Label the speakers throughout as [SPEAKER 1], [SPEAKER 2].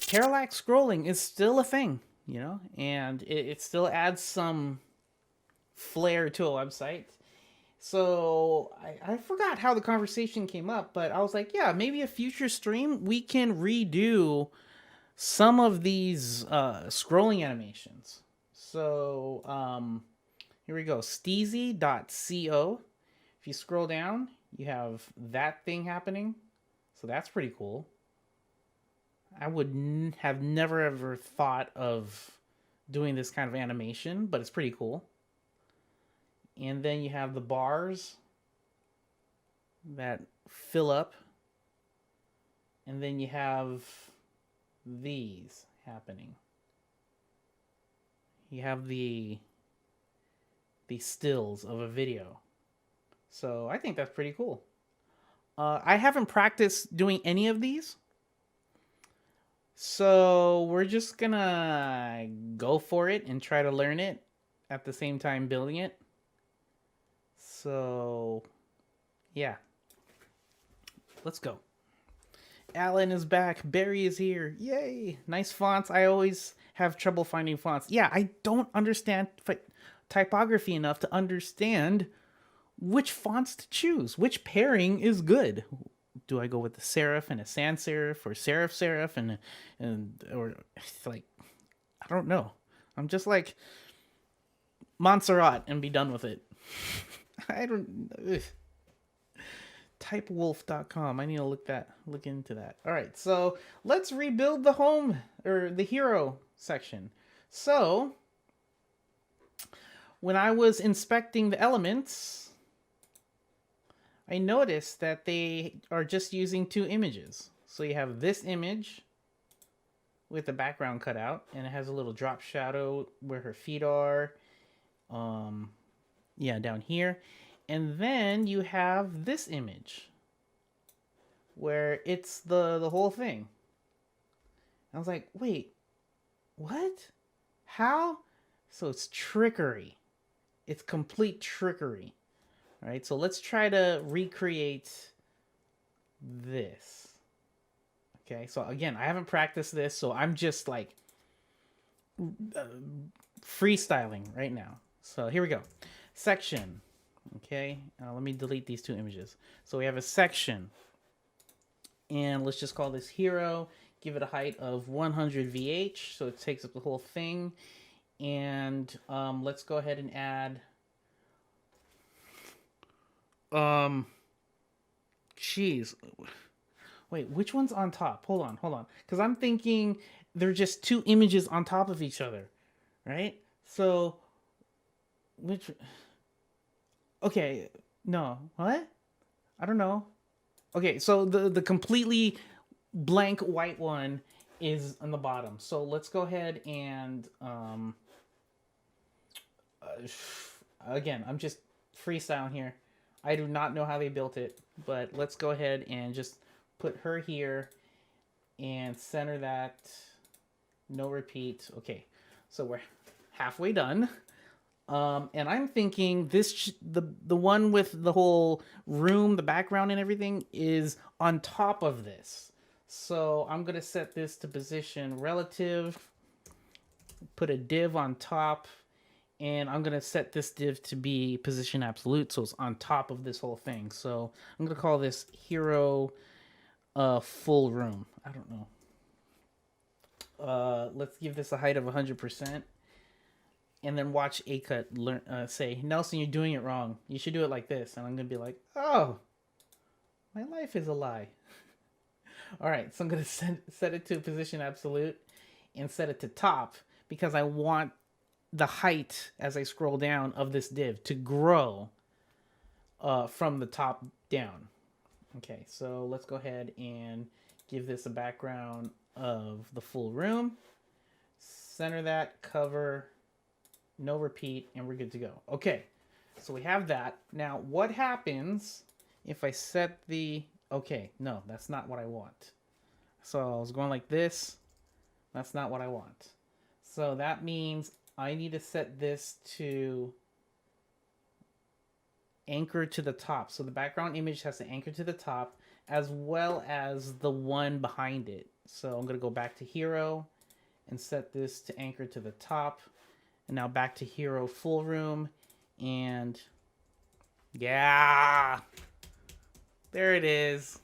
[SPEAKER 1] Parallax scrolling is still a thing, you know, and it still adds some flair to a website. So I forgot how the conversation came up, but I was like, yeah, maybe a future stream we can redo some of these scrolling animations. So here we go, steezy.co. If you scroll down, you have that thing happening. So that's pretty cool. I would have never ever thought of doing this kind of animation, but it's pretty cool. And then you have the bars that fill up. And then you have these happening. You have the stills of a video. So I think that's pretty cool. I haven't practiced doing any of these. So we're just gonna go for it and try to learn it at the same time building it. So yeah, let's go. Alan is back. Barry is here. Yay! Nice fonts. I always have trouble finding fonts. Yeah, I don't understand typography enough to understand which fonts to choose. Which pairing is good? Do I go with the serif and a sans serif, or serif and or like, I don't know. I'm just like Montserrat and be done with it. I don't. Ugh. Typewolf.com. I need to look into that. All right, so let's rebuild the home or the hero section. So when I was inspecting the elements, I noticed that they are just using 2 images. So you have this image with the background cut out, and it has a little drop shadow where her feet are. Yeah, down here. And then you have this image where it's the whole thing. I was like, wait, what? How? So it's trickery. It's complete trickery. All right, so let's try to recreate this. Okay, so again, I haven't practiced this, so I'm just like freestyling right now. So here we go. Section. Okay, let me delete these 2 images. So we have a section, and let's just call this hero. Give it a height of 100 VH, so it takes up the whole thing. And let's go ahead and add. Jeez. Wait, which one's on top? Hold on. Because I'm thinking they're just 2 images on top of each other, right? So, which... Okay, no. What? I don't know. Okay, so the completely blank white one is on the bottom. So let's go ahead and... again, I'm just freestyling here. I do not know how they built it, but let's go ahead and just put her here and center that. No repeat. Okay, so we're halfway done. And I'm thinking this the one with the whole room, the background and everything is on top of this. So I'm gonna set this to position relative, put a div on top, and I'm gonna set this div to be position absolute, so it's on top of this whole thing. So I'm gonna call this hero full room. I don't know. Let's give this a height of 100%. And then watch Acut learn say, Nelson, you're doing it wrong. You should do it like this. And I'm gonna be like, oh, my life is a lie. All right, so I'm gonna set it to position absolute and set it to top because I want the height as I scroll down of this div to grow from the top down. Okay, so let's go ahead and give this a background of the full room. Center that, cover, no repeat, and we're good to go. Okay, so we have that. Now, what happens if I set the... Okay, no, that's not what I want. So I was going like this. That's not what I want. So that means I need to set this to anchor to the top. So the background image has to anchor to the top. as well as the one behind it. So I'm going to go back to hero and set this to anchor to the top. And now back to hero full room. And yeah, there it is.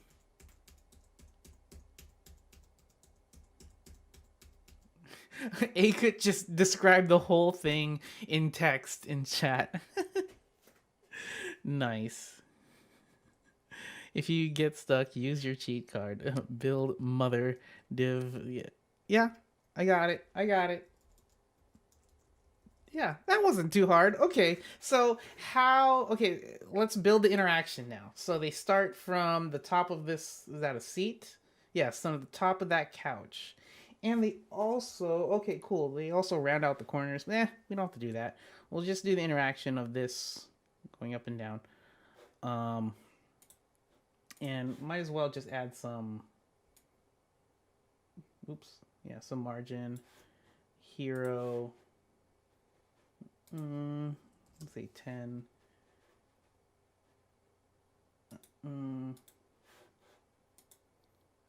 [SPEAKER 1] A could just describe the whole thing in text in chat. Nice. If you get stuck, use your cheat card. Build mother div. Yeah, I got it. I got it. Yeah, that wasn't too hard. Okay, so okay, let's build the interaction now. So they start from the top of this, is that a seat? Yes, on the top of that couch. And they also, okay, cool. They also round out the corners. We don't have to do that. We'll just do the interaction of this going up and down. And might as well just add some, some margin, hero, let's say 10.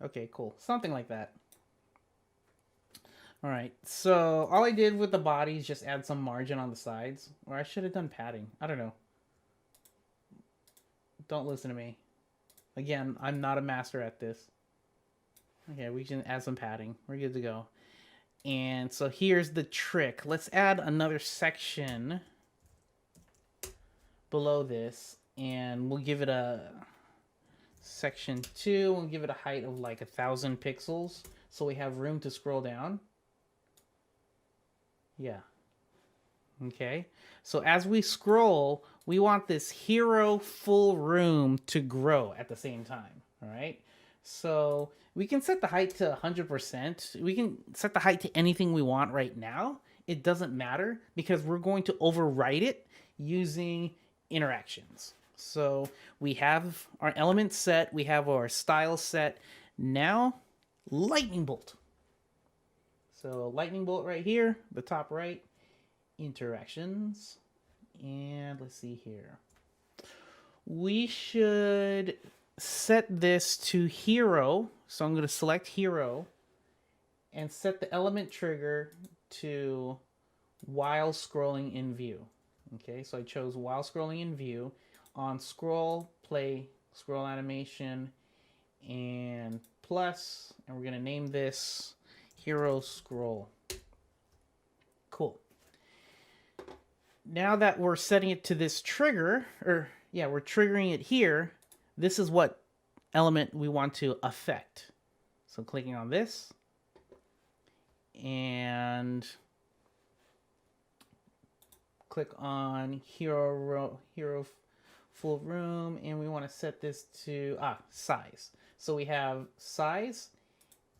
[SPEAKER 1] Okay, cool. Something like that. All right, so all I did with the body is just add some margin on the sides. Or I should have done padding. I don't know. Don't listen to me. Again, I'm not a master at this. Okay, we can add some padding. We're good to go. And so here's the trick. Let's add another section below this. And we'll give it a section 2. We'll give it a height of like 1,000 pixels. So we have room to scroll down. Yeah. Okay. So as we scroll, we want this hero full room to grow at the same time. All right. So we can set the height to 100%. We can set the height to anything we want right now. It doesn't matter because we're going to overwrite it using interactions. So we have our element set. We have our style set. Now, lightning bolt. So lightning bolt right here, the top right, interactions. And let's see here. We should set this to hero. So I'm going to select hero and set the element trigger to while scrolling in view. Okay, so I chose while scrolling in view. On scroll, play, scroll animation, and plus, and we're going to name this hero scroll. Cool. Now that we're setting it to this trigger, we're triggering it here, this is what element we want to affect. So clicking on this, and click on hero full room, and we want to set this to size. So we have size,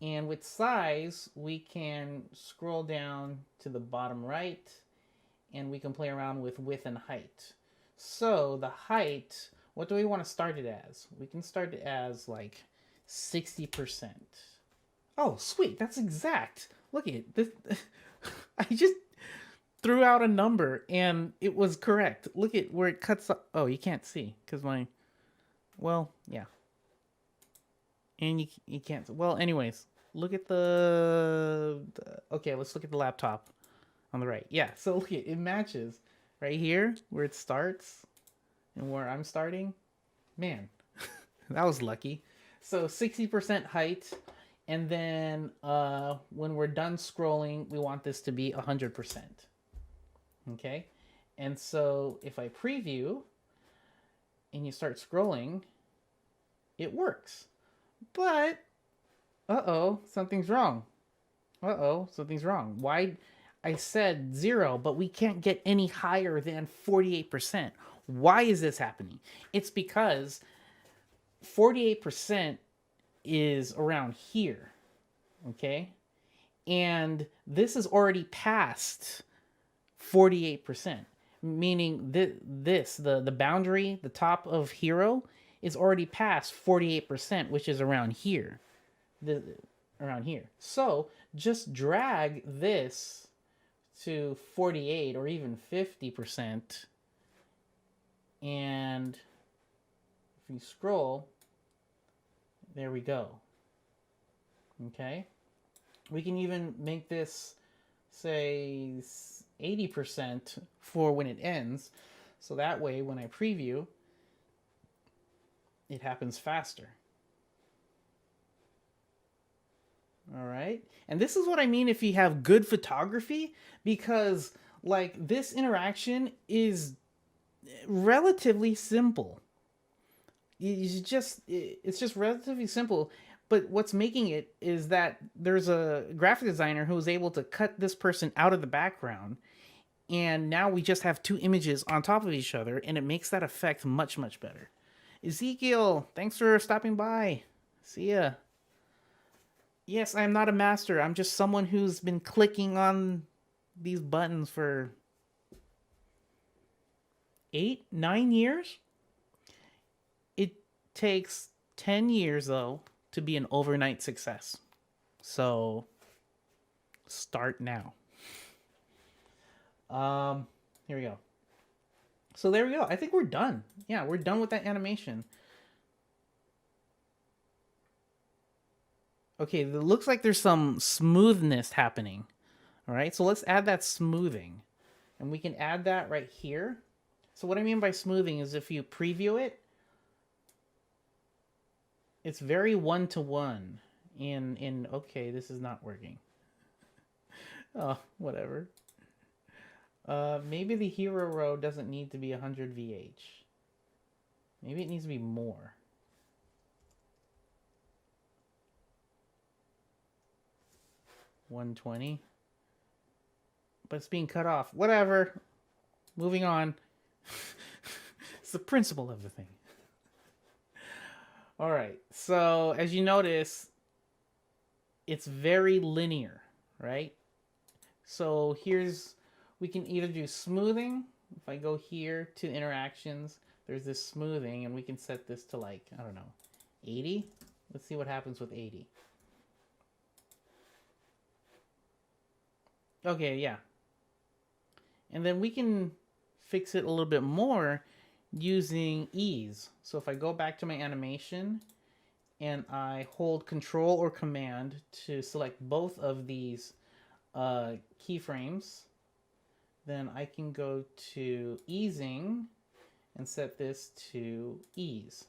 [SPEAKER 1] and with size we can scroll down to the bottom right, and we can play around with width and height. So the height, what do we want to start it as? We can start it as like 60%. Oh, sweet, that's exact. Look at this. I just threw out a number and it was correct. Look at where it cuts up. Oh, you can't see because yeah. And you can't. Well, anyways, look at okay, let's look at the laptop on the right. Yeah, so look, it matches right here where it starts and where I'm starting. Man, that was lucky. So 60% height, and then when we're done scrolling, we want this to be 100%. Okay, and so if I preview and you start scrolling, it works. But something's wrong. Something's wrong. Why? I said 0, but we can't get any higher than 48%. Why is this happening? It's because 48% is around here, okay? And this is already past 48%, meaning the boundary, the top of hero, is already past 48%, which is around here. Around here. So just drag this to 48 or even 50%, and if you scroll, There we go. Okay. We can even make this, say, 80% for when it ends. So that way, when I preview, it happens faster. All right. And this is what I mean if you have good photography, because like this interaction is relatively simple. It's just relatively simple. But what's making it is that there's a graphic designer who was able to cut this person out of the background, and now we just have two images on top of each other, and it makes that effect much, much better. Ezekiel, thanks for stopping by. See ya. Yes, I am not a master. I'm just someone who's been clicking on these buttons for 8, 9 years. It takes 10 years, though, to be an overnight success. So, start now. Here we go. So there we go. I think we're done. Yeah, we're done with that animation. Okay, it looks like there's some smoothness happening. All right, so let's add that smoothing. And we can add that right here. So what I mean by smoothing is if you preview it, it's very one-to-one. Okay, this is not working. Oh, whatever. Maybe the hero row doesn't need to be 100 VH. Maybe it needs to be more. $120. But it's being cut off. Whatever. Moving on. It's the principle of the thing. Alright, so as you notice, it's very linear, right? So we can either do smoothing. If I go here to interactions, there's this smoothing, and we can set this to like, I don't know, 80. Let's see what happens with 80. Okay, yeah. And then we can fix it a little bit more using ease. So if I go back to my animation and I hold Control or Command to select both of these keyframes, then I can go to easing and set this to ease.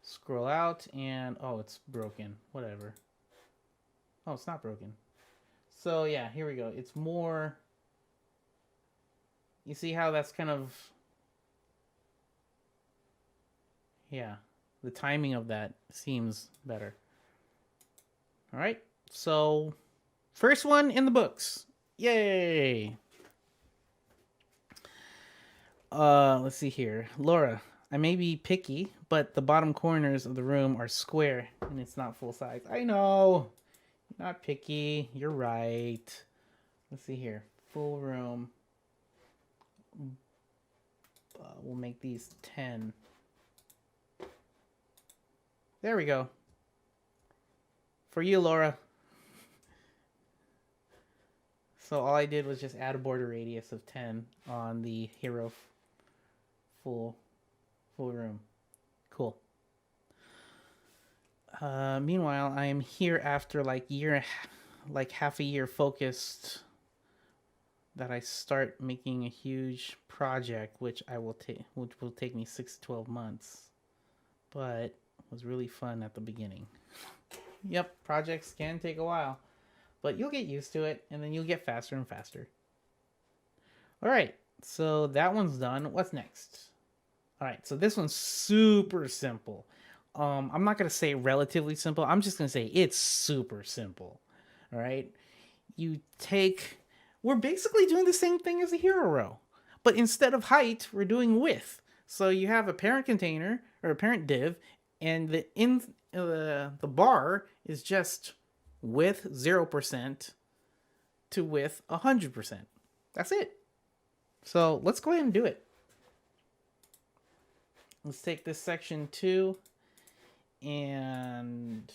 [SPEAKER 1] Scroll out and, oh, it's broken. Whatever. Oh, it's not broken. So yeah, here we go. It's more, you see how that's kind of, yeah, the timing of that seems better. All right, so first one in the books. Yay! Let's see here. Laura, I may be picky, but the bottom corners of the room are square and it's not full size. I know. Not picky. You're right. Let's see here. Full room. We'll make these 10. There we go. For you, Laura. So all I did was just add a border radius of 10 on the hero full room. Cool. Meanwhile, I am here after like half a year focused that I start making a huge project, which will take me 6 to 12 months, but was really fun at the beginning. Yep, projects can take a while, but you'll get used to it, and then you'll get faster and faster. All right, so that one's done. What's next? All right, so this one's super simple. I'm not going to say relatively simple. I'm just going to say it's super simple. All right. We're basically doing the same thing as a hero row, but instead of height, we're doing width. So you have a parent container or a parent div, and the bar is just width 0% to width 100%. That's it. So let's go ahead and do it. Let's take this section 2 and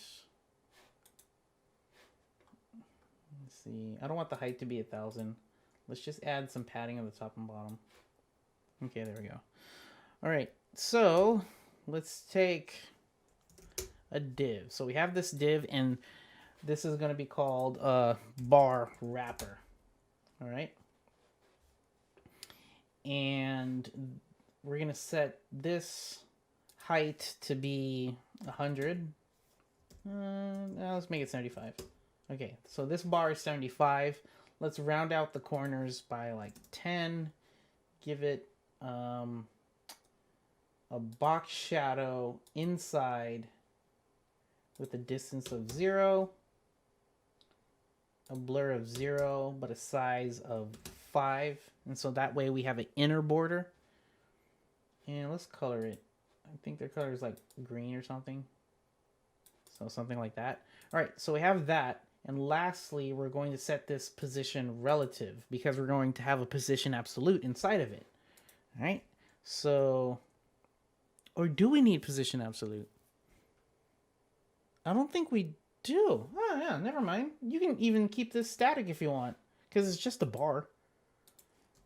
[SPEAKER 1] let's see. I don't want the height to be 1,000. Let's just add some padding on the top and bottom. Okay, there we go. All right, so let's take a div. So we have this div, and this is going to be called bar wrapper. All right. And we're going to set this height to be 100. Let's make it 75. Okay, so this bar is 75. Let's round out the corners by like 10. Give it a box shadow inside with a distance of 0, a blur of 0, but a size of 5. And so that way we have an inner border. And let's color it. I think their color is like green or something. So something like that. All right, so we have that. And lastly, we're going to set this position relative because we're going to have a position absolute inside of it. All right, so, or do we need position absolute? I don't think we do. Oh yeah, never mind. You can even keep this static if you want because it's just a bar.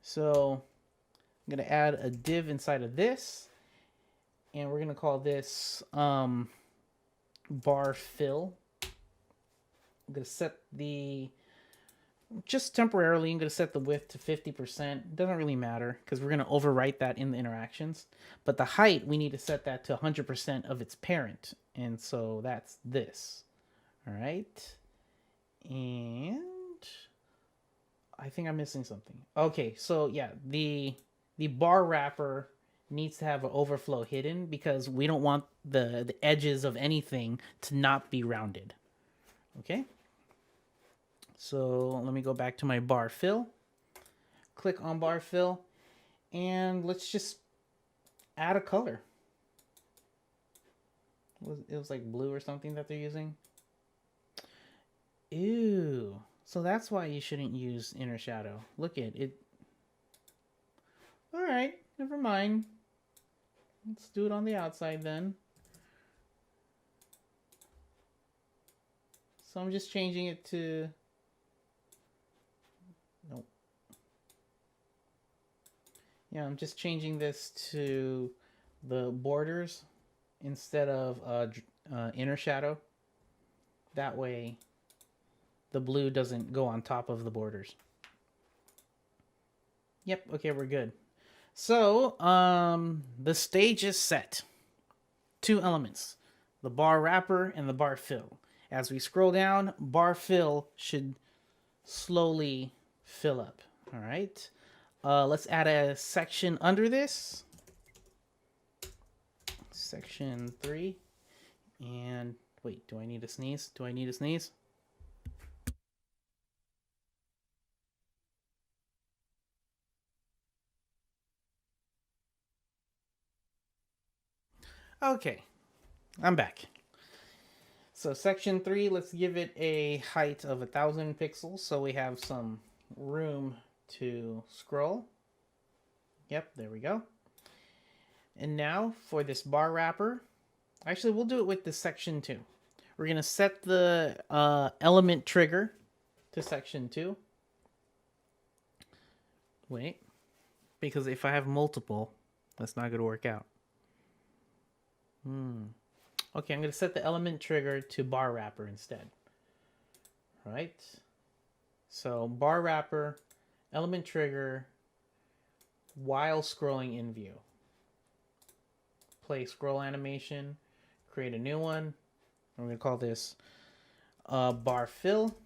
[SPEAKER 1] So I'm going to add a div inside of this. And we're going to call this bar fill. I'm going to set the, just temporarily, I'm going to set the width to 50%. It doesn't really matter because we're going to overwrite that in the interactions. But the height, we need to set that to 100% of its parent. And so that's this. All right. And I think I'm missing something. Okay, so yeah, the bar wrapper needs to have an overflow hidden because we don't want the edges of anything to not be rounded. Okay, so let me go back to my bar fill, click on bar fill, and let's just add a color. It was like blue or something that they're using. Ew, so that's why you shouldn't use inner shadow. Look at it. All right, never mind. Let's do it on the outside then. So I'm just changing it to, nope. Yeah, I'm just changing this to the borders instead of inner shadow. That way the blue doesn't go on top of the borders. Yep, okay, we're good. So, the stage is set. 2 elements, the bar wrapper and the bar fill. As we scroll down, bar fill should slowly fill up. All right. Let's add a section under this. Section 3. And wait, do I need to sneeze? Do I need to sneeze? Okay, I'm back. So section 3, let's give it a height of 1,000 pixels so we have some room to scroll. Yep, there we go. And now for this bar wrapper, actually we'll do it with this section 2. We're going to set the element trigger to section 2. Wait, because if I have multiple, that's not going to work out. Okay, I'm going to set the element trigger to bar wrapper instead. All right. So bar wrapper, element trigger, while scrolling in view. Play scroll animation, create a new one. I'm going to call this bar fill.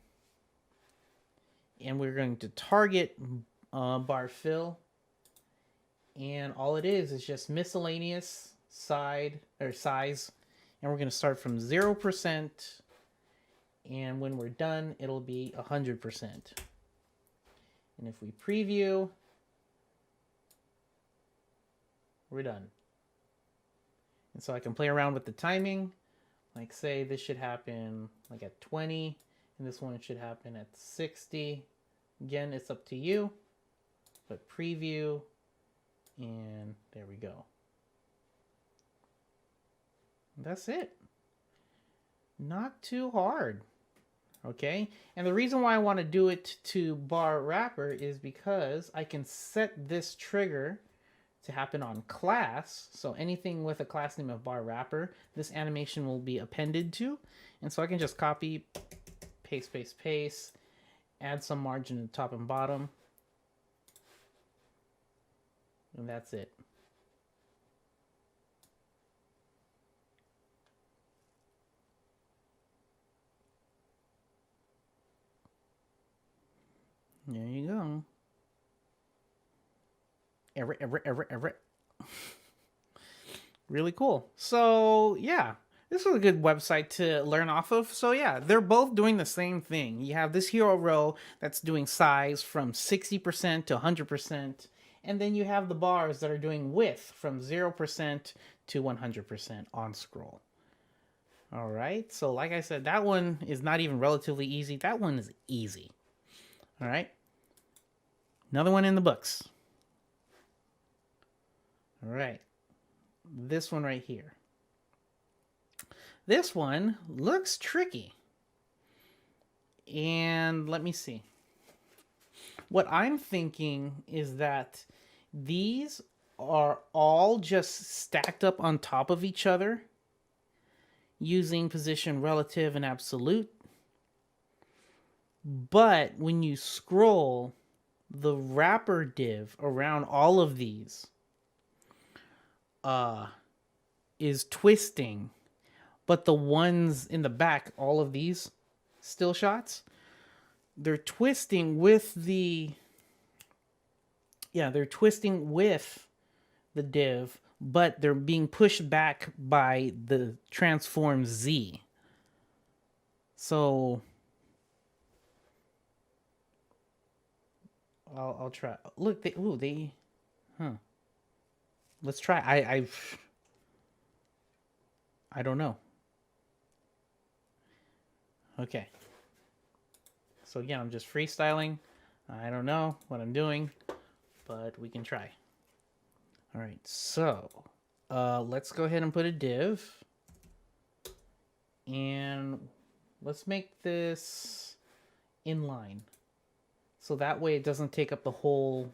[SPEAKER 1] And we're going to target bar fill. And all it is just miscellaneous side or size. And we're going to start from 0%. And when we're done, it'll be 100%. And if we preview, we're done. And so I can play around with the timing. Like say this should happen like at 20. And this one should happen at 60. Again, it's up to you. But preview. And there we go. That's it. Not too hard. Okay, and the reason why I want to do it to bar wrapper is because I can set this trigger to happen on class. So anything with a class name of bar wrapper, this animation will be appended to. And so I can just copy, paste, paste, paste, add some margin at the top and bottom. And that's it. There you go. Ever. Really cool. So yeah, this is a good website to learn off of. So yeah, they're both doing the same thing. You have this hero row that's doing size from 60% to 100%. And then you have the bars that are doing width from 0% to 100% on scroll. All right. So like I said, that one is not even relatively easy. That one is easy. All right. Another one in the books. All right. This one right here. This one looks tricky. And let me see. What I'm thinking is that these are all just stacked up on top of each other using position relative and absolute. But when you scroll, the wrapper div around all of these is twisting, but the ones in the back, all of these still shots, they're twisting with the div, but they're being pushed back by the transform Z. So I'll try. Look, let's try. I don't know. Okay. So again, I'm just freestyling. I don't know what I'm doing, but we can try. All right, so let's go ahead and put a div. And let's make this inline. So that way it doesn't take up the whole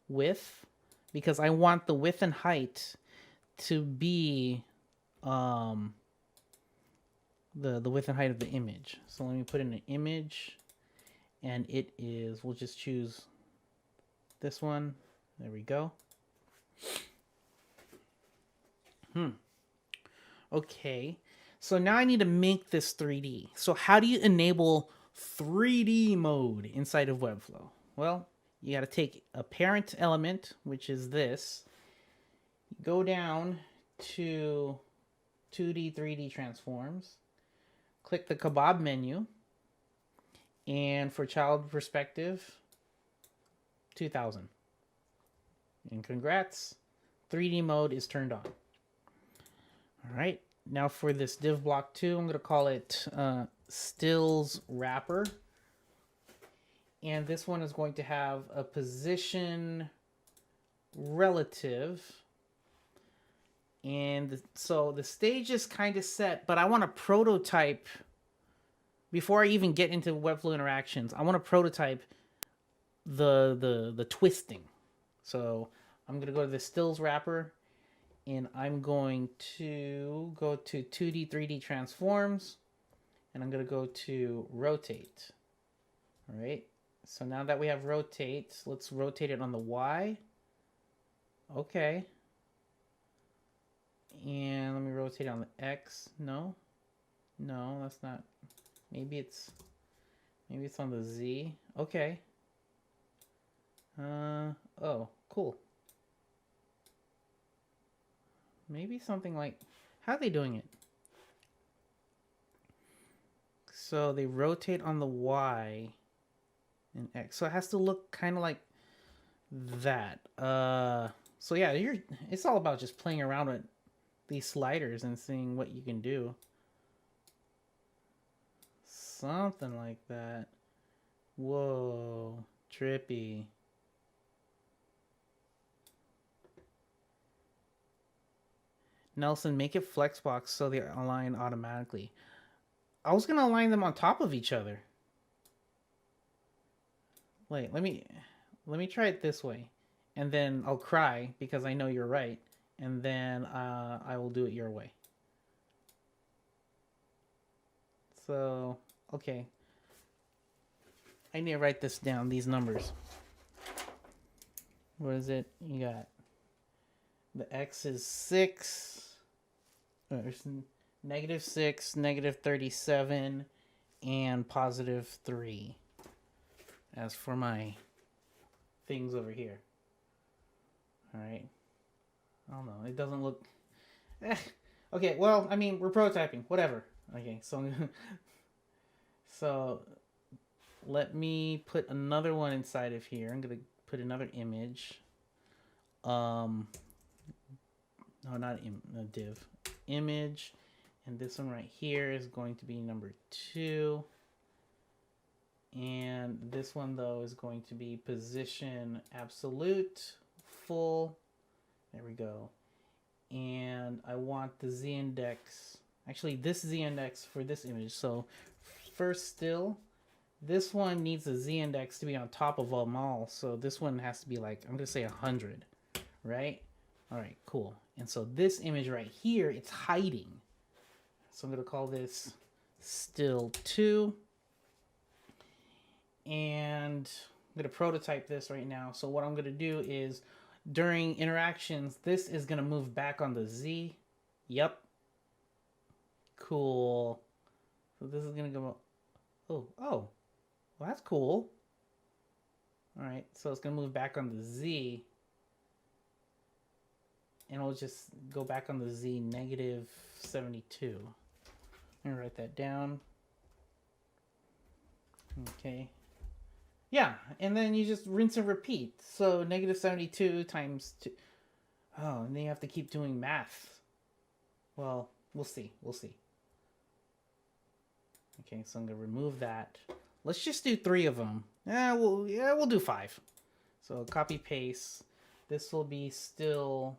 [SPEAKER 1] width, because I want the width and height to be the width and height of the image. So let me put in an image, and it is, we'll just choose this one. There we go. Okay, so now I need to make this 3D. So how do you enable 3D mode inside of Webflow? Well, you got to take a parent element, which is this, go down to 2D, 3D transforms, click the kebab menu, and for child perspective, 2000. And congrats, 3D mode is turned on. All right, now for this div block 2, I'm going to call it stills wrapper. And this one is going to have a position relative. And so the stage is kind of set, but I want to prototype, before I even get into Webflow interactions, I want to prototype the twisting. So I'm going to go to the stills wrapper, and I'm going to go to 2D, 3D transforms, and I'm going to go to rotate. All right. So now that we have rotate, let's rotate it on the Y. Okay. And let me rotate it on the X. No, that's not. Maybe it's on the Z. Okay. Oh, cool. Maybe something like, how are they doing it? So they rotate on the Y and X. So it has to look kind of like that. So yeah, it's all about just playing around with these sliders and seeing what you can do. Something like that. Whoa, trippy. Nelson, make it flexbox so they align automatically. I was gonna align them on top of each other. Wait, let me try it this way. and then I'll cry because I know you're right, and then I will do it your way. So, okay. I need to write this down, these numbers. What is it? You got the x is 6, negative 6, negative 37, and positive 3. As for my things over here. Alright. I don't know. It doesn't look... Okay, well, I mean, we're prototyping. Whatever. Okay, so let me put another one inside of here. I'm going to put another image. No, not a div. Image. And this one right here is going to be number 2. And this one, though, is going to be position absolute, full. There we go. And I want the z-index. Actually, this z-index for this image. So first still, this one needs a z-index to be on top of them all. So this one has to be like, I'm going to say 100, right? All right, cool. And so this image right here, it's hiding. So I'm going to call this still 2. And I'm going to prototype this right now. So what I'm going to do is during interactions, this is going to move back on the Z. Yep. Cool. So this is going to go... Oh. Well, that's cool. All right. So it's going to move back on the Z. And it'll just go back on the Z, negative 72. I'm going to write that down. Okay. Yeah, and then you just rinse and repeat. So negative 72 times 2. Oh, and then you have to keep doing math. Well, we'll see. We'll see. Okay, so I'm going to remove that. Let's just do 3 of them. We'll do 5. So copy paste. This will be still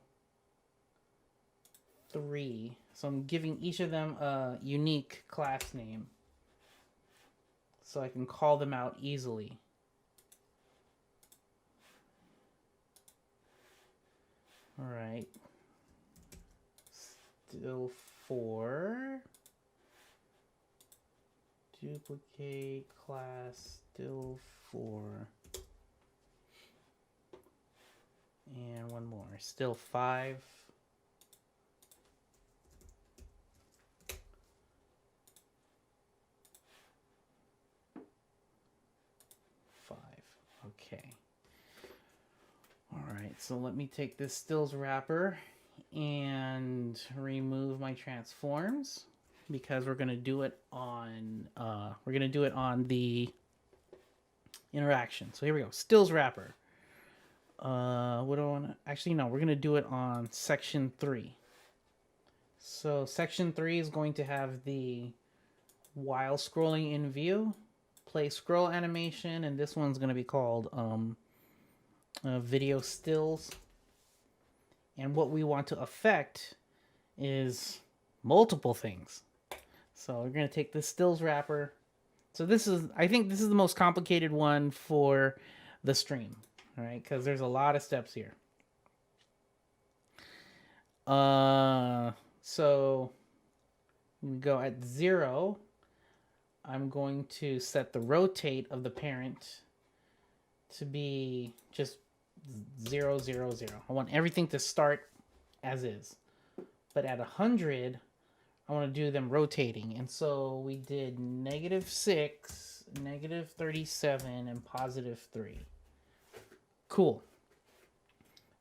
[SPEAKER 1] 3. So I'm giving each of them a unique class name. So I can call them out easily. All right. Still 4. Duplicate class still 4. And one more. Still 5. Okay. All right, so let me take this stills wrapper and remove my transforms because we're gonna do it on the interaction. So here we go, stills wrapper. What do I want to? Actually, no, we're gonna do it on section 3. So section 3 is going to have the while scrolling in view, play scroll animation, and this one's gonna be called video stills. And what we want to affect is multiple things. So we're going to take this stills wrapper. So I think this is the most complicated one for the stream, all right? Because there's a lot of steps here. So we go at 0. I'm going to set the rotate of the parent to be just 0, 0, 0. I want everything to start as is. But at 100, I want to do them rotating. And so we did negative 6, negative 37, and positive 3. Cool.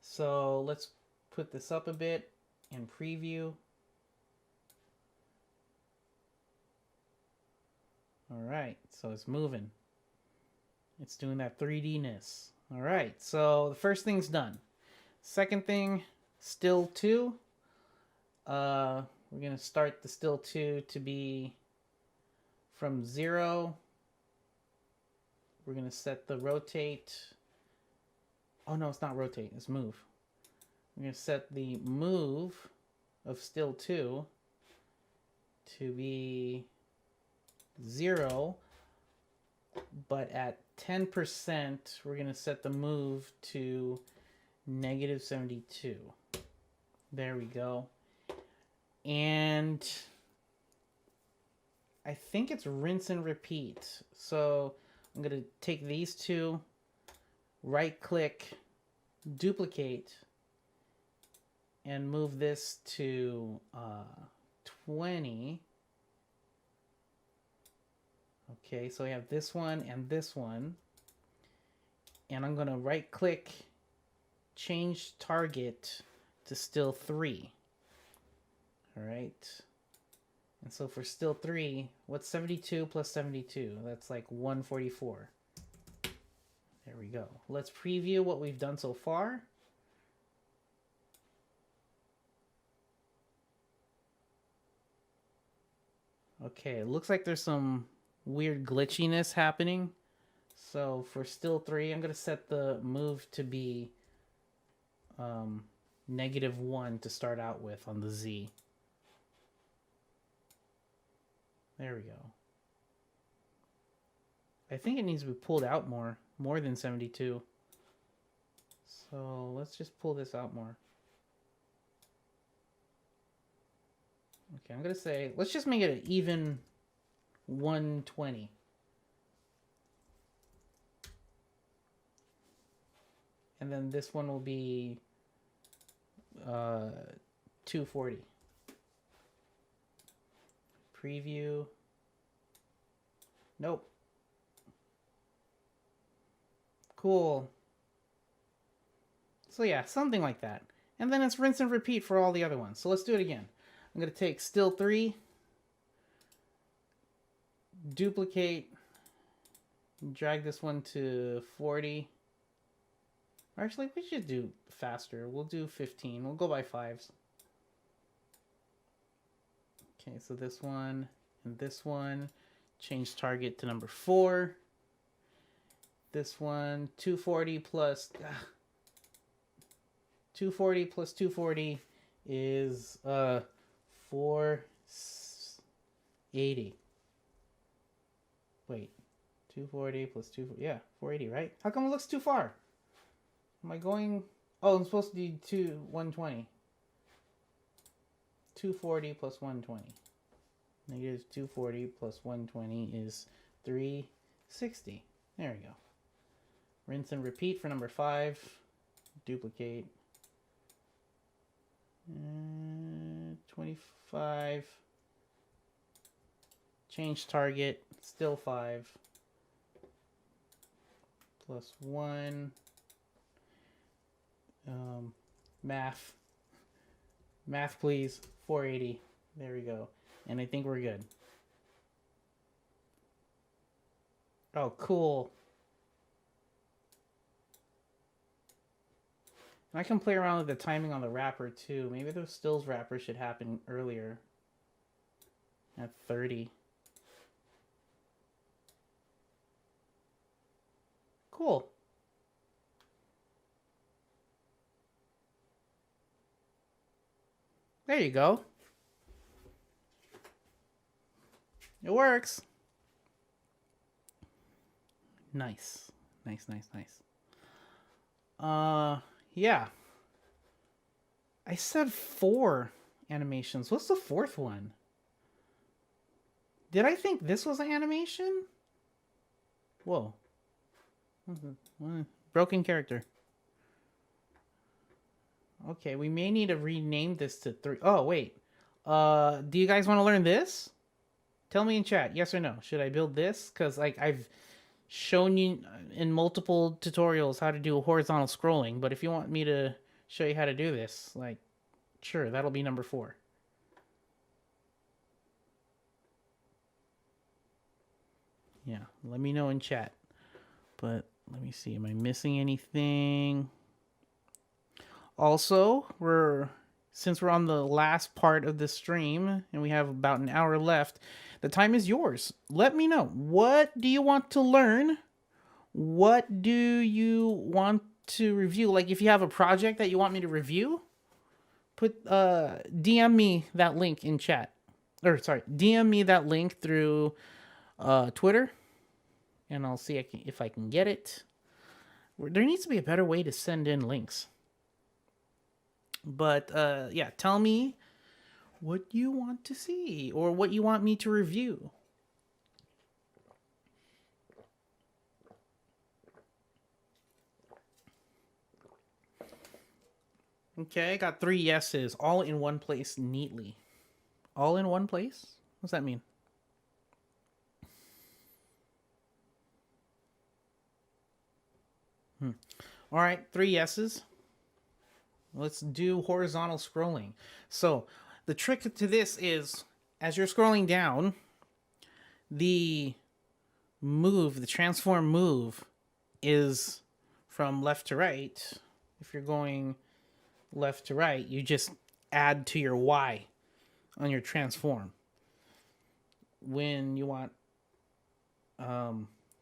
[SPEAKER 1] So let's put this up a bit and preview. All right, so it's moving. It's doing that 3D-ness. All right, so the first thing's done. Second thing, still 2. We're going to start the still 2 to be from 0. We're going to set the rotate. Oh, no, it's not rotate. It's move. We're going to set the move of still 2 to be 0. But at 10%, we're going to set the move to negative 72. There we go. And I think it's rinse and repeat. So I'm going to take these two, right click, duplicate, and move this to 20. Okay, so I have this one and this one. And I'm going to right click, change target to still 3. All right. And so for still 3, what's 72 plus 72? That's like 144. There we go. Let's preview what we've done so far. Okay, it looks like there's some weird glitchiness happening. So for still 3, I'm going to set the move to be -1 to start out with on the Z. There we go. I think it needs to be pulled out more than 72. So let's just pull this out more. Okay, I'm going to say, let's just make it an even 120. And then this one will be 240. Preview. Nope. Cool. So yeah, something like that. And then it's rinse and repeat for all the other ones. So let's do it again. I'm going to take still 3, duplicate, drag this one to 40. Or actually, we should do faster. We'll do 15. We'll go by 5s. Okay, so this one and this one. Change target to number 4. This one, 240 plus 240 is 480. Wait, 240 plus 240, yeah, 480, right? How come it looks too far? Am I going? Oh, I'm supposed to do 120. 240 plus 120. Negative 240 plus 120 is 360. There we go. Rinse and repeat for number 5. Duplicate. 25. Change target. Still 5. Plus 1. Math, please. 480. There we go. And I think we're good. Oh, cool. And I can play around with the timing on the wrapper too. Maybe the stills wrapper should happen earlier. At 30. Cool. There you go. It works. Nice. Nice. Yeah. I said 4 animations. What's the 4th one? Did I think this was an animation? Whoa. Broken character. Okay, we may need to rename this to 3. Oh, wait. Do you guys want to learn this? Tell me in chat, yes or no. Should I build this? Because like I've shown you in multiple tutorials how to do horizontal scrolling, but if you want me to show you how to do this, like, sure, that'll be number 4. Yeah, let me know in chat. But let me see, am I missing anything? Also, since we're on the last part of the stream and we have about an hour left, the time is yours. Let me know. What do you want to learn? What do you want to review? Like if you have a project that you want me to review, put DM me that link in chat. Or sorry, DM me that link through Twitter and I'll see if I can get it. There needs to be a better way to send in links. But yeah, tell me what you want to see or what you want me to review. Okay, I got 3 yeses all in one place neatly. All in one place? What's that mean? All right, 3 yeses. Let's do horizontal scrolling. So the trick to this is as you're scrolling down, the move, the transform move is from left to right. If you're going left to right, you just add to your Y on your transform. When you want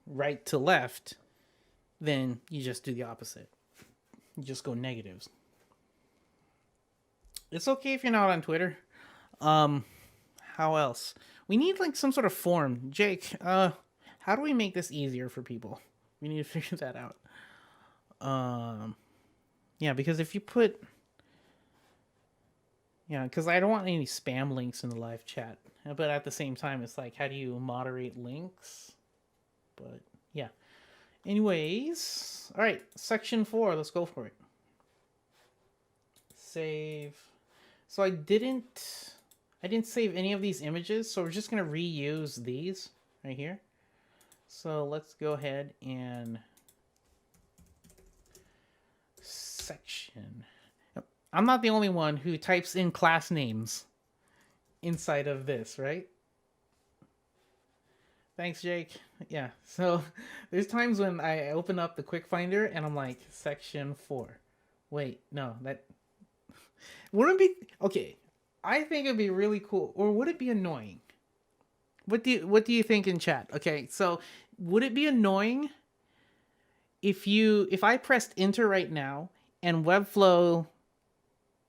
[SPEAKER 1] right to left, then you just do the opposite. You just go negatives. It's okay if you're not on Twitter. How else? We need like some sort of form. Jake, how do we make this easier for people? We need to figure that out. Yeah, because if you put, yeah, because I don't want any spam links in the live chat. But at the same time, it's like, how do you moderate links? But yeah. Anyways, all right, section 4. Let's go for it. Save. So I didn't save any of these images, so we're just gonna reuse these right here. So let's go ahead and section. I'm not the only one who types in class names inside of this, right? Thanks, Jake. Yeah, so there's times when I open up the quick finder and I'm like, section 4. Wait, no, that wouldn't be okay. I think it'd be really cool, or would it be annoying? What do you think in chat? Okay, so would it be annoying if I pressed enter right now and Webflow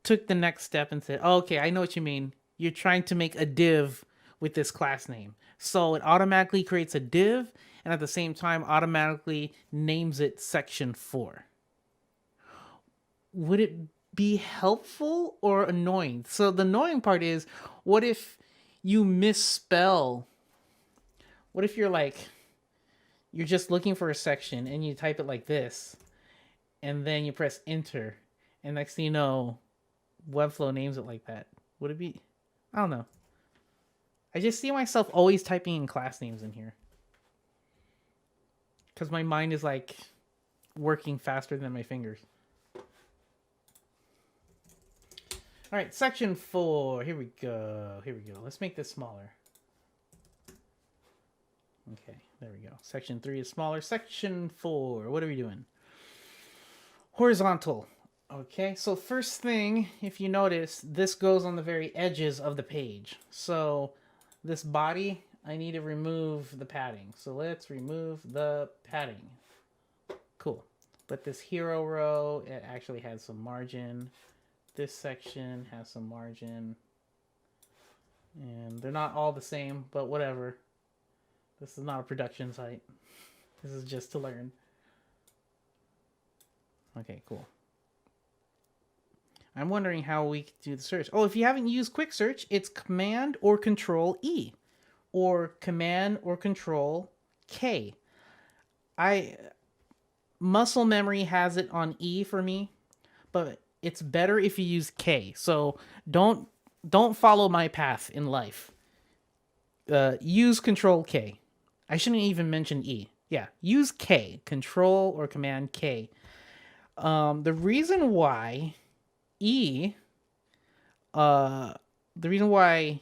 [SPEAKER 1] took the next step and said, oh, okay, I know what you mean. You're trying to make a div with this class name. So it automatically creates a div and at the same time automatically names it section 4. Would it be helpful or annoying? So the annoying part is, what if you misspell? What if you're just looking for a section and you type it like this and then you press enter and next thing you know, Webflow names it like that? Would it be? I don't know. I just see myself always typing in class names in here because my mind is like working faster than my fingers. All right, section 4. Here we go. Let's make this smaller. Okay, there we go. Section 3 is smaller. Section 4. What are we doing? Horizontal. Okay, so first thing, if you notice, this goes on the very edges of the page. So this body, I need to remove the padding. So let's remove the padding. Cool. But this hero row, it actually has some margin. This section has some margin. And they're not all the same, but whatever. This is not a production site. This is just to learn. Okay, cool. I'm wondering how we can do the search. Oh, if you haven't used quick search, it's Command or Control E or Command or Control K. Muscle memory has it on E for me, but it's better if you use K. So don't follow my path in life. Use Control K. I shouldn't even mention E. Yeah, use K. Control or Command K. The reason why the reason why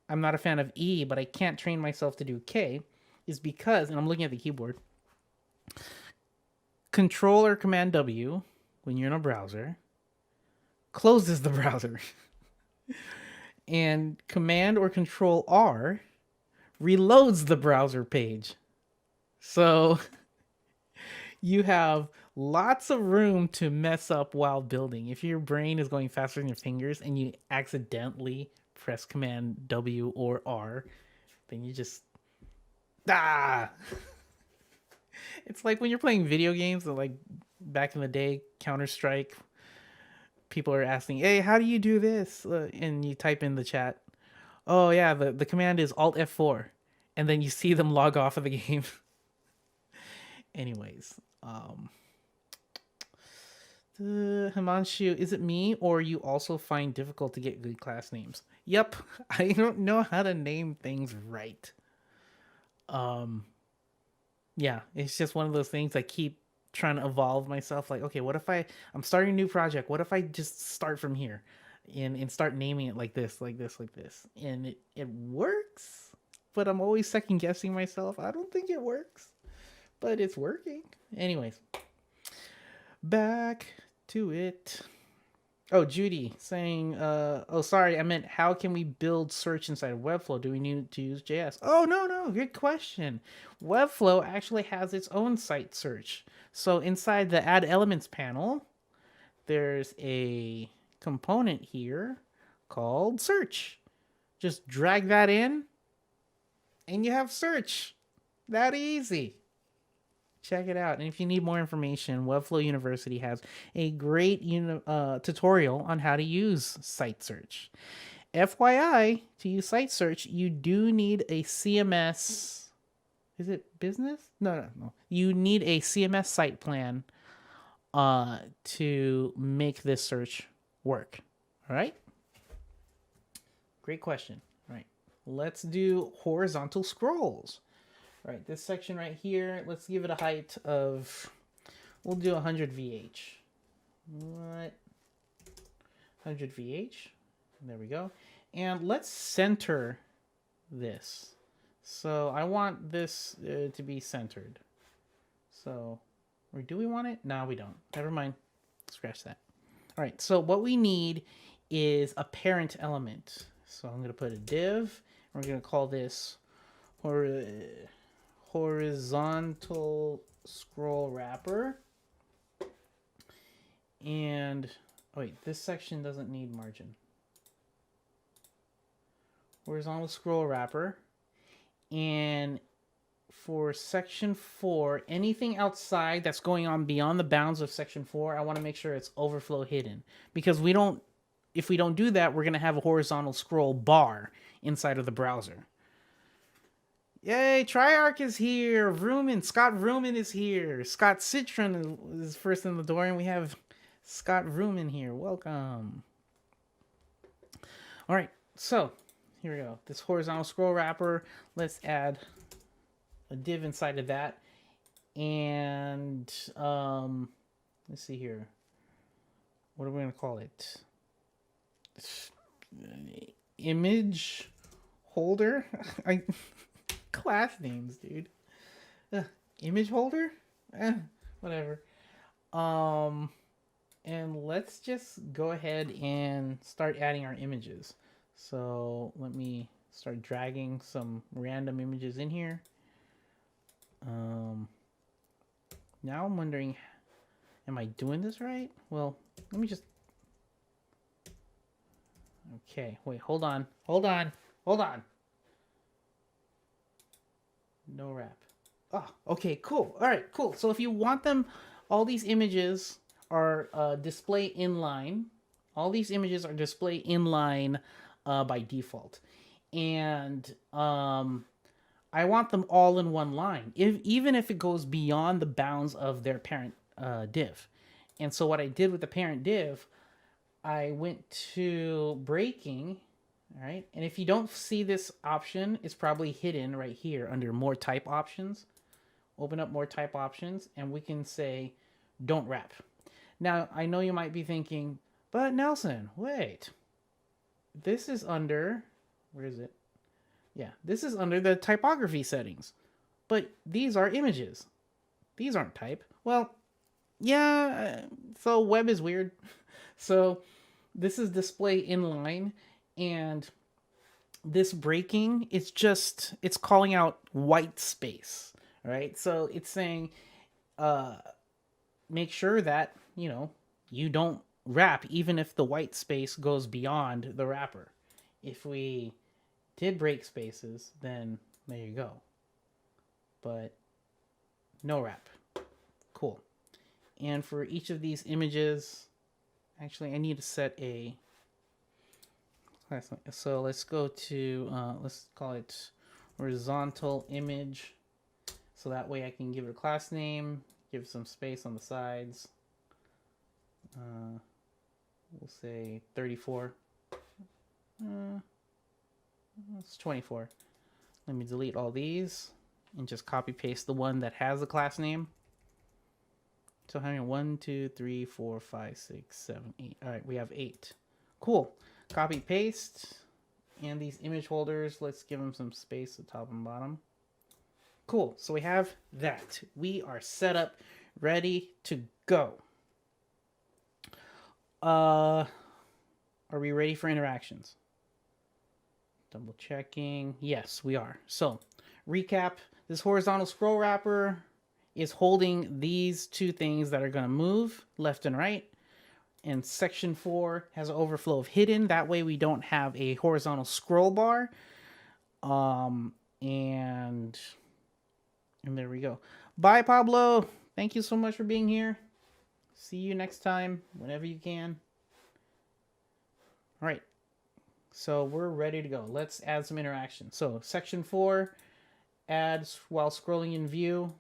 [SPEAKER 1] I'm not a fan of E, but I can't train myself to do K, is because, and I'm looking at the keyboard, Control or Command W, when you're in a browser, closes the browser. And Command or Control R reloads the browser page. So you have lots of room to mess up while building. If your brain is going faster than your fingers and you accidentally press Command W or R, then you just It's like when you're playing video games, like back in the day, Counter-Strike, people are asking, hey, how do you do this? And you type in the chat, oh yeah, the command is Alt F4, and then you see them log off of the game. Anyways, Himanshu, is it me or you also find difficult to get good class names? Yep, I don't know how to name things right. Yeah, it's just one of those things I keep trying to evolve myself. Like, okay, what if I'm starting a new project? What if I just start from here and start naming it like this, like this, like this? And it works, but I'm always second guessing myself. I don't think it works, but it's working. Anyways, back to it. Oh, Judy saying, oh, sorry, I meant how can we build search inside of Webflow? Do we need to use JS? Oh, no, good question. Webflow actually has its own site search. So inside the Add Elements panel, there's a component here called Search. Just drag that in, and you have Search. That easy. Check it out. And if you need more information, Webflow University has a great tutorial on how to use site search. FYI, to use site search, you do need a CMS. Is it business? No. You need a CMS site plan to make this search work. All right? Great question. All right. Let's do horizontal scrolls. All right, this section right here, let's give it a height of, we'll do 100 VH. What? 100 VH. There we go. And let's center this. So I want this to be centered. So, or do we want it? No, we don't. Never mind. Scratch that. All right, so what we need is a parent element. So I'm going to put a div. We're going to call this horizontal scroll wrapper. And oh wait, this section doesn't need margin. Horizontal scroll wrapper. And for section 4, anything outside that's going on beyond the bounds of section 4, I want to make sure it's overflow hidden, because if we don't do that, we're going to have a horizontal scroll bar inside of the browser. Yay, Triarch is here. Scott Vrooman is here. Scott Citron is first in the door, and we have Scott Vrooman here. Welcome. All right, so here we go. This horizontal scroll wrapper, let's add a div inside of that. And let's see here. What are we going to call it? Image holder? Class names, dude. Image holder? Whatever. And let's just go ahead and start adding our images. So let me start dragging some random images in here. Now I'm wondering, am I doing this right? Well, let me just... Okay, wait, hold on. No wrap. Oh, okay, cool. All right, cool. So if you want them, all these images are display inline. All these images are display inline by default. And I want them all in one line, even if it goes beyond the bounds of their parent div. And so what I did with the parent div, I went to breaking. All right, and if you don't see this option, it's probably hidden right here under more type options. Open up more type options, and we can say don't wrap. Now, I know you might be thinking, but Nelson, wait. This is under, where is it? Yeah, this is under the typography settings. But these are images. These aren't type. Well, yeah, so web is weird. So this is display inline. And this breaking, it's calling out white space, right? So it's saying, make sure that, you don't wrap even if the white space goes beyond the wrapper. If we did break spaces, then there you go. But no wrap. Cool. And for each of these images, Actually, I need to set a class name. So let's go to, let's call it horizontal image. So that way I can give it a class name, give some space on the sides. We'll say 34. It's 24. Let me delete all these and just copy paste the one that has the class name. So having 1, 2, 3, 4, 5, 6, 7, 8. All right, we have 8. Cool. Copy paste. And these image holders, let's give them some space at top and bottom. Cool. So we have that. We are set up, ready to go. Are we ready for interactions? Double checking. Yes, we are. So, recap. This horizontal scroll wrapper is holding these two things that are going to move left and right. And section 4 has an overflow of hidden. That way we don't have a horizontal scroll bar. And there we go. Bye, Pablo. Thank you so much for being here. See you next time, whenever you can. All right. So we're ready to go. Let's add some interaction. So section 4, add while scrolling in view,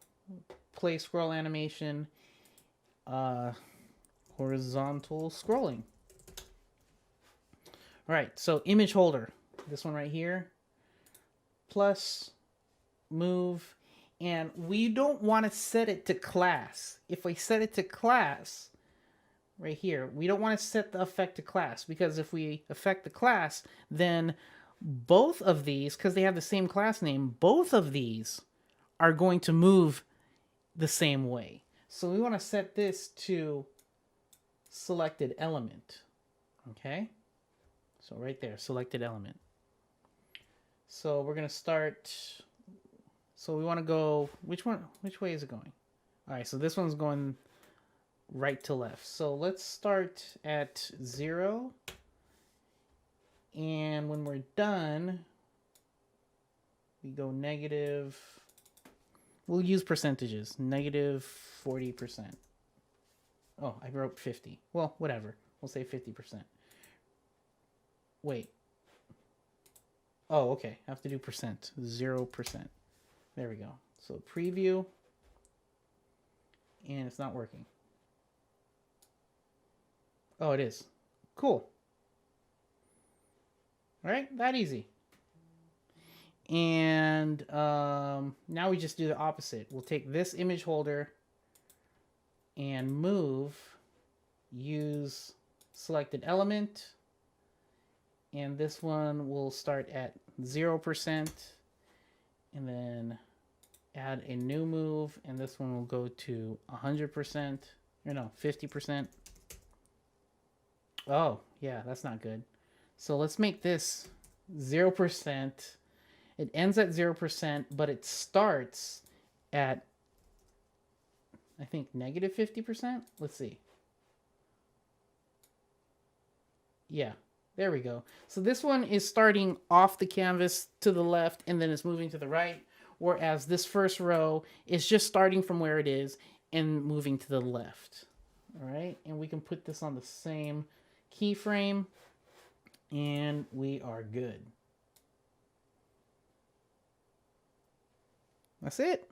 [SPEAKER 1] play scroll animation, horizontal scrolling. All right. So image holder, this one right here, plus move. And we don't want to set it to class. If we set it to class, right here, we don't want to set the effect to class, because if we affect the class, then both of these, because they have the same class name, both of these are going to move the same way. So we want to set this to selected element. Okay? So right there, selected element. So we're going to start. So we want to go, which way is it going? All right, so this one's going right to left. So let's start at 0. And when we're done, we go negative. We'll use percentages. Negative 40%. Oh, I wrote 50. Well, whatever. We'll say 50%. Wait. Oh, okay. I have to do percent. 0%. There we go. So preview. And it's not working. Oh, it is. Cool. All right, that easy. And now we just do the opposite. We'll take this image holder and move, use selected element, and this one will start at 0%, and then add a new move, and this one will go to 100%, or no, 50%. Oh, yeah, that's not good. So let's make this 0%. It ends at 0%, but it starts at, I think, negative 50%. Let's see. Yeah, there we go. So this one is starting off the canvas to the left, and then it's moving to the right, whereas this first row is just starting from where it is and moving to the left. All right, and we can put this on the same keyframe, and we are good. That's it.